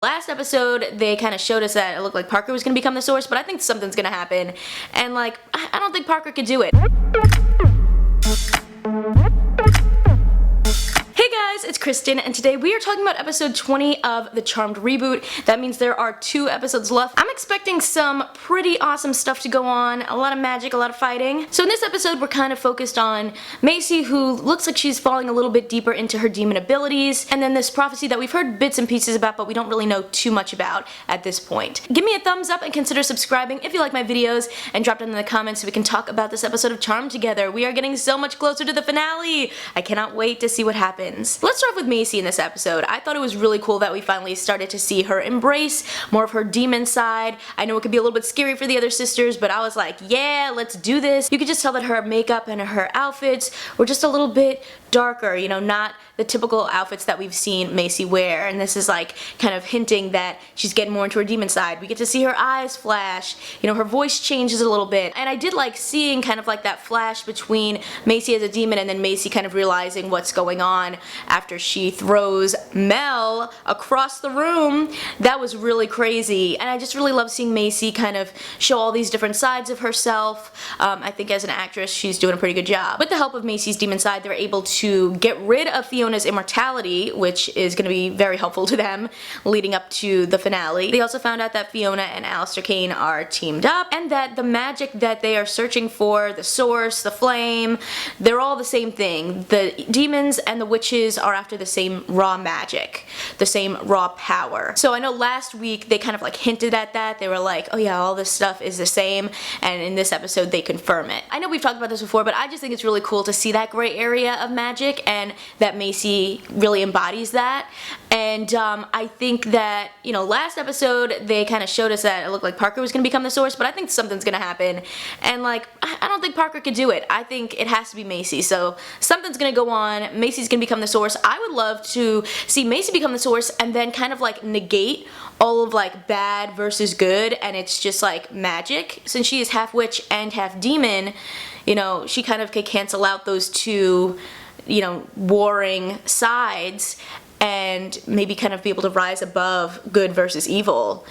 Last episode, they kind of showed us that it looked like Parker was going to become the source, but I think something's going to happen, and like, I don't think Parker could do it. Hey guys, it's Kristen, and today we are talking about episode 20 of the Charmed reboot. That means there are 2 episodes left. I'm expecting some pretty awesome stuff to go on, a lot of magic, a lot of fighting. So in this episode, we're kind of focused on Macy, who looks like she's falling a little bit deeper into her demon abilities, and then this prophecy that we've heard bits and pieces about, but we don't really know too much about at this point. Give me a thumbs up and consider subscribing if you like my videos, and drop down in the comments so we can talk about this episode of Charmed together. We are getting so much closer to the finale! I cannot wait to see what happens. Let's start with Macy in this episode. I thought it was really cool that we finally started to see her embrace more of her demon side. I know it could be a little bit scary for the other sisters, but I was like, yeah, let's do this. You could just tell that her makeup and her outfits were just a little bit darker, you know, not the typical outfits that we've seen Macy wear, and this is like kind of hinting that she's getting more into her demon side. We get to see her eyes flash, you know, her voice changes a little bit, and I did like seeing kind of like that flash between Macy as a demon and then Macy kind of realizing what's going on after she throws Mel across the room. That was really crazy, and I just really love seeing Macy kind of show all these different sides of herself. I think as an actress she's doing a pretty good job. With the help of Macy's demon side, they're able to get rid of Fiona's immortality, which is going to be very helpful to them leading up to the finale. They also found out that Fiona and Alistair Kane are teamed up, and that the magic that they are searching for, the source, the flame, they're all the same thing. The demons and the witches are after the same raw magic, the same raw power. So I know last week they kind of like hinted at that. They were like, oh yeah, all this stuff is the same, and in this episode they confirm it. I know we've talked about this before, but I just think it's really cool to see that gray area of magic, and that Macy really embodies that. And I think that, you know, last episode they kind of showed us that it looked like Parker was going to become the source, but I think something's going to happen, and like, I don't think Parker could do it. I think it has to be Macy, so something's going to go on. Macy's going to become the source. I would love to see Macy become the source and then kind of like negate all of like bad versus good, and it's just like magic. Since she is half witch and half demon, you know, she kind of could cancel out those two, you know, warring sides, and maybe kind of be able to rise above good versus evil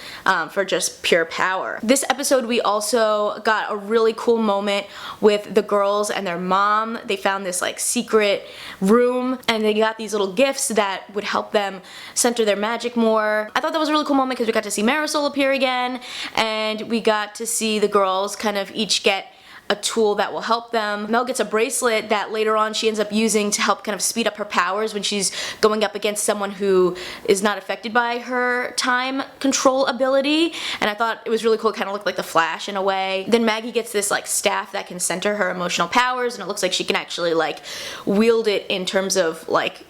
for just pure power. This episode we also got a really cool moment with the girls and their mom. They found this like secret room, and they got these little gifts that would help them center their magic more. I thought that was a really cool moment because we got to see Marisol appear again, and we got to see the girls kind of each get a tool that will help them. Mel gets a bracelet that later on she ends up using to help kind of speed up her powers when she's going up against someone who is not affected by her time control ability, and I thought it was really cool. It kind of looked like the Flash in a way. Then Maggie gets this like staff that can center her emotional powers, and it looks like she can actually like wield it in terms of like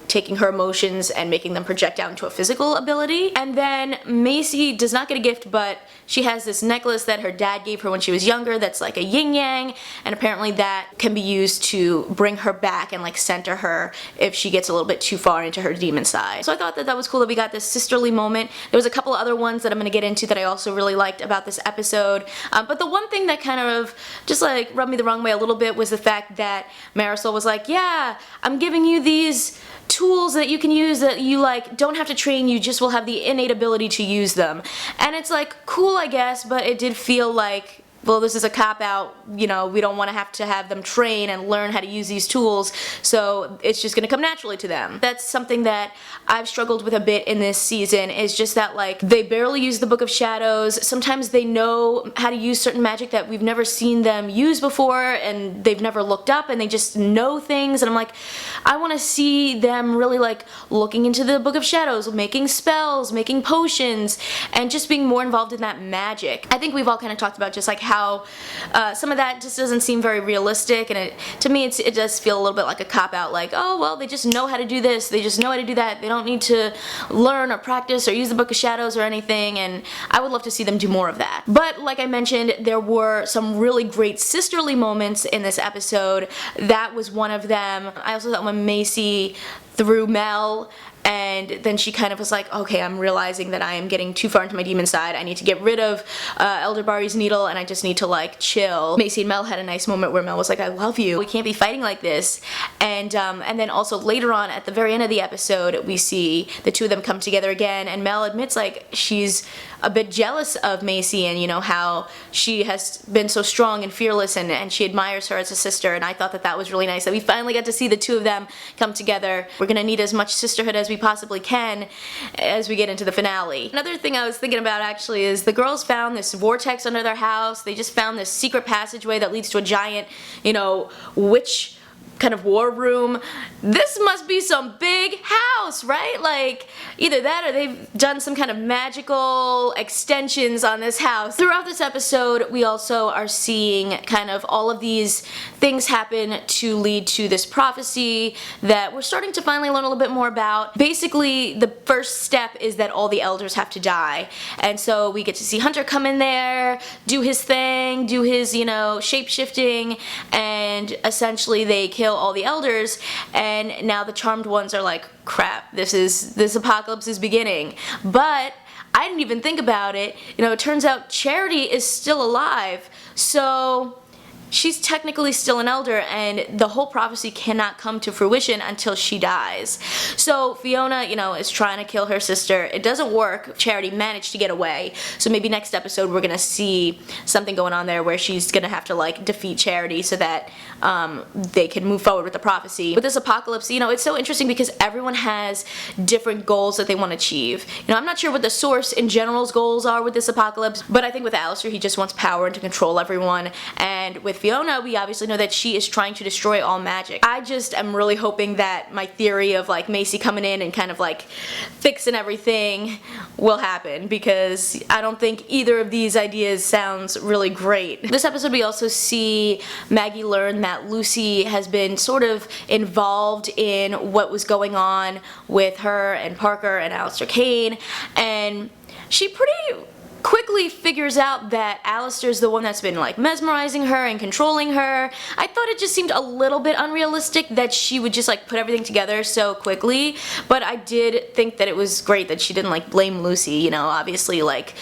taking her emotions and making them project out into a physical ability. And then Macy does not get a gift, but she has this necklace that her dad gave her when she was younger that's like a yin-yang, and apparently that can be used to bring her back and like center her if she gets a little bit too far into her demon side. So I thought that that was cool that we got this sisterly moment. There was a couple other ones that I'm going to get into that I also really liked about this episode, but the one thing that kind of just like rubbed me the wrong way a little bit was the fact that Marisol was like, yeah, I'm giving you these tools that you can use that you like don't have to train, you just will have the innate ability to use them. And it's like cool, I guess, but it did feel like, well, this is a cop-out, you know, we don't want to have them train and learn how to use these tools, so it's just gonna come naturally to them. That's something that I've struggled with a bit in this season, is just that like they barely use the Book of Shadows. Sometimes they know how to use certain magic that we've never seen them use before, and they've never looked up, and they just know things, and I'm like, I want to see them really like looking into the Book of Shadows, making spells, making potions, and just being more involved in that magic. I think we've all kind of talked about just like how some of that just doesn't seem very realistic, and to me it does feel a little bit like a cop-out, like, oh well, they just know how to do this, they just know how to do that, they don't need to learn or practice or use the Book of Shadows or anything, and I would love to see them do more of that. But like I mentioned, there were some really great sisterly moments in this episode. That was one of them. I also thought when Macy threw Mel and then she kind of was like, okay, I'm realizing that I am getting too far into my demon side. I need to get rid of Elderberry's needle, and I just need to like chill. Macy and Mel had a nice moment where Mel was like, I love you. We can't be fighting like this. And then also later on at the very end of the episode, we see the two of them come together again, and Mel admits like she's a bit jealous of Macy and, you know, how she has been so strong and fearless, and she admires her as a sister. And I thought that that was really nice that we finally got to see the two of them come together. We're gonna need as much sisterhood as we possibly can as we get into the finale. Another thing I was thinking about actually is the girls found this vortex under their house. They just found this secret passageway that leads to a giant, you know, witch kind of war room. This must be some big house, right? Like either that or they've done some kind of magical extensions on this house. Throughout this episode, we also are seeing kind of all of these things happen to lead to this prophecy that we're starting to finally learn a little bit more about. Basically, the first step is that all the elders have to die. And so we get to see Hunter come in there, do his thing, do his, you know, shape-shifting, and essentially they kill all the elders, and now the charmed ones are like, crap, this apocalypse is beginning. But I didn't even think about it. You know, it turns out Charity is still alive, so she's technically still an elder, and the whole prophecy cannot come to fruition until she dies. So Fiona, you know, is trying to kill her sister. It doesn't work. Charity managed to get away. So maybe next episode we're gonna see something going on there where she's gonna have to like defeat Charity so that they can move forward with the prophecy. With this apocalypse, you know, it's so interesting because everyone has different goals that they want to achieve. You know, I'm not sure what the Source in general's goals are with this apocalypse, but I think with Alistair, he just wants power and to control everyone. And with Fiona, we obviously know that she is trying to destroy all magic. I just am really hoping that my theory of like Macy coming in and kind of like fixing everything will happen, because I don't think either of these ideas sounds really great. This episode we also see Maggie learn that Lucy has been sort of involved in what was going on with her and Parker and Alistair Kane, and she pretty quickly figures out that Alistair's the one that's been like mesmerizing her and controlling her. I thought it just seemed a little bit unrealistic that she would just like put everything together so quickly, but I did think that it was great that she didn't like blame Lucy. You know, obviously like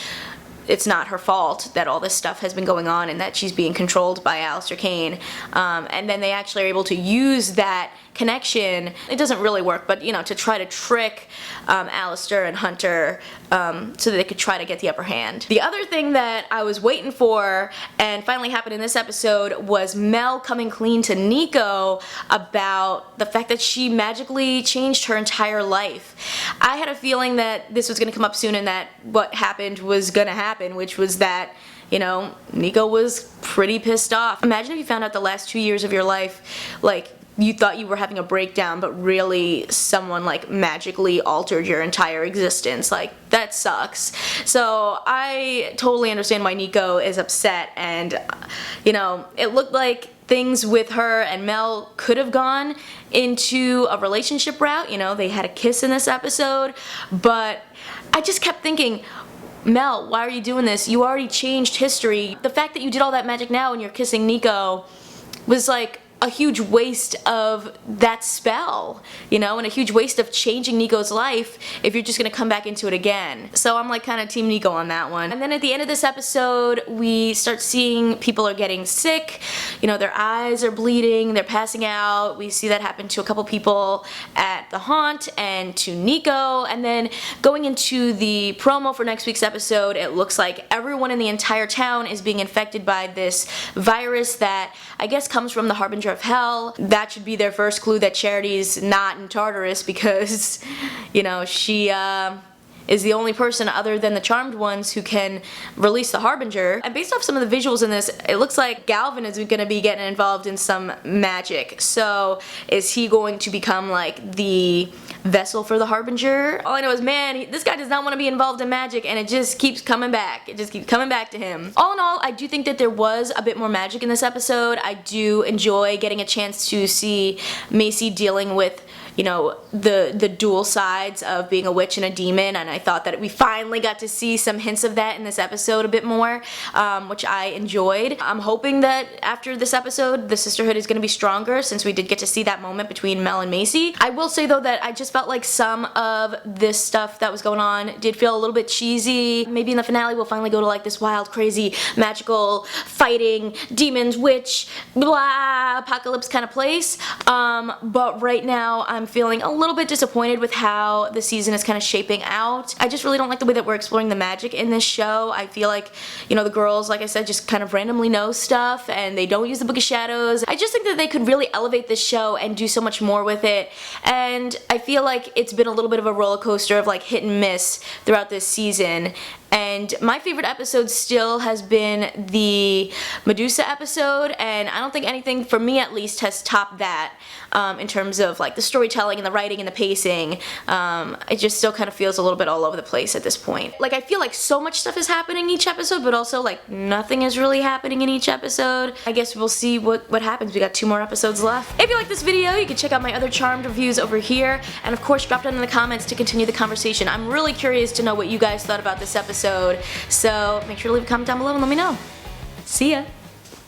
it's not her fault that all this stuff has been going on and that she's being controlled by Alistair Kane. And then they actually are able to use that connection. It doesn't really work, but you know, to try to trick Alistair and Hunter so that they could try to get the upper hand. The other thing that I was waiting for and finally happened in this episode was Mel coming clean to Niko about the fact that she magically changed her entire life. I had a feeling that this was going to come up soon and that what happened was going to happen, which was that, you know, Niko was pretty pissed off. Imagine if you found out the last 2 years of your life, like, you thought you were having a breakdown, but really someone like magically altered your entire existence. Like, that sucks. So I totally understand why Niko is upset, and you know, it looked like things with her and Mel could have gone into a relationship route. You know, they had a kiss in this episode, but I just kept thinking, Mel, why are you doing this? You already changed history. The fact that you did all that magic now and you're kissing Niko was like a huge waste of that spell, you know, and a huge waste of changing Niko's life if you're just gonna come back into it again. So I'm like kind of team Niko on that one. And then at the end of this episode, we start seeing people are getting sick, you know, their eyes are bleeding, they're passing out. We see that happen to a couple people at the haunt and to Niko. And then going into the promo for next week's episode, it looks like everyone in the entire town is being infected by this virus that I guess comes from the Harbinger of Hell. That should be their first clue that Charity's not in Tartarus, because, you know, she is the only person other than the Charmed ones who can release the Harbinger. And based off some of the visuals in this, it looks like Galvin is going to be getting involved in some magic. So is he going to become like the vessel for the Harbinger? All I know is, man, this guy does not want to be involved in magic, and it just keeps coming back. It just keeps coming back to him. All in all, I do think that there was a bit more magic in this episode. I do enjoy getting a chance to see Macy dealing with, you know, the dual sides of being a witch and a demon, and I thought that we finally got to see some hints of that in this episode a bit more, which I enjoyed. I'm hoping that after this episode the sisterhood is going to be stronger, since we did get to see that moment between Mel and Macy. I will say though that I just felt like some of this stuff that was going on did feel a little bit cheesy. Maybe in the finale we'll finally go to like this wild, crazy, magical, fighting, demons, witch, blah, apocalypse kind of place. But right now I'm feeling a little bit disappointed with how the season is kind of shaping out. I just really don't like the way that we're exploring the magic in this show. I feel like, you know, the girls, like I said, just kind of randomly know stuff and they don't use the Book of Shadows. I just think that they could really elevate this show and do so much more with it, and I feel like it's been a little bit of a roller coaster of like hit and miss throughout this season. And my favorite episode still has been the Medusa episode, and I don't think anything, for me at least, has topped that in terms of like the storytelling and the writing and the pacing. It just still kind of feels a little bit all over the place at this point. Like, I feel like so much stuff is happening each episode, but also like nothing is really happening in each episode. I guess we'll see what happens. We got 2 more episodes left. If you like this video, you can check out my other Charmed reviews over here, and of course drop down in the comments to continue the conversation. I'm really curious to know what you guys thought about this episode, so make sure to leave a comment down below and let me know. See ya!